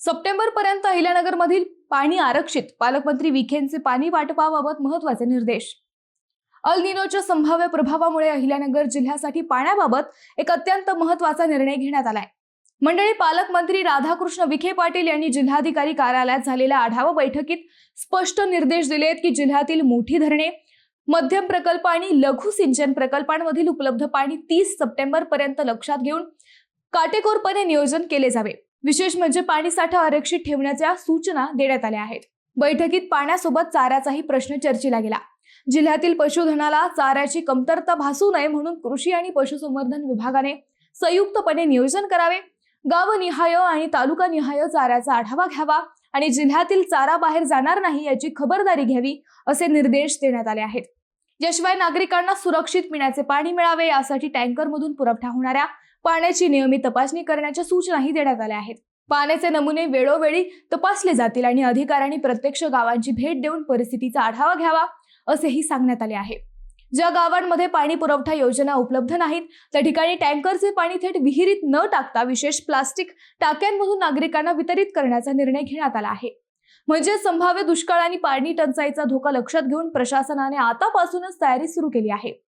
September पर्यंत अहिल्यानगरमधील पाणी आरक्षित, पालकमंत्री विखेंचे पाणी वाटपाबाबत महत्त्वाचे निर्देश। अल निनोच्या संभाव्य प्रभावामुळे अहिल्यानगर जिल्ह्यासाठी पाण्याबाबत एक अत्यंत महत्त्वाचा निर्णय घेण्यात आलाय। मंडळी, पालकमंत्री राधाकृष्ण विखे पाटील यांनी जिल्हाधिकारी कार्यालयात झालेल्या आढावा बैठकीत स्पष्ट निर्देश दिले आहेत की जिल्ह्यातील मोठी धरणे, मध्यम प्रकल्प आणि लघु सिंचन प्रकल्पांमधील उपलब्ध पाणी 30 सप्टेंबर पर्यंत लक्षात घेऊन काटेकोरपणे नियोजन केले जावे। विशेष म्हणजे पाणी साठा आरक्षित ठेवण्याच्या सूचना देण्यात आल्या आहेत। बैठकीत पाण्यासोबत चाऱ्याचाही प्रश्न चर्चेला गेला। जिल्ह्यातील पशुधनाला चाऱ्याची कमतरता भासू नये म्हणून कृषी आणि पशुसंवर्धन विभागाने संयुक्तपणे नियोजन करावे, गावनिहाय आणि तालुकानिहाय चाऱ्याचा आढावा घ्यावा आणि जिल्ह्यातील चारा बाहेर जाणार नाही याची खबरदारी घ्यावी असे निर्देश देण्यात आले आहेत। याशिवाय नागरिकांना सुरक्षित पिण्याचे पाणी मिळावे यासाठी टँकरमधून पुरवठा होणाऱ्या पाण्याची नियमित तपासणी करण्याच्या सूचनाही देण्यात आल्या आहेत। पाण्याचे नमुने वेळोवेळी तपासले जातील आणि अधिकाऱ्यांनी प्रत्यक्ष गावांची भेट देऊन परिस्थितीचा आढावा घ्यावा असेही सांगण्यात आले आहे। ज्या गावांमध्ये पाणी पुरवठा योजना उपलब्ध नाहीत त्या ठिकाणी टँकरचे पाणी थेट विहिरीत न टाकता विशेष प्लास्टिक टाक्यांमधून नागरिकांना वितरित करण्याचा निर्णय घेण्यात आला आहे। म्हणजे संभाव्य दुष्काळ आणि पाणी टंचाईचा धोका लक्षात घेऊन प्रशासनाने आतापासूनच तयारी सुरू केली आहे।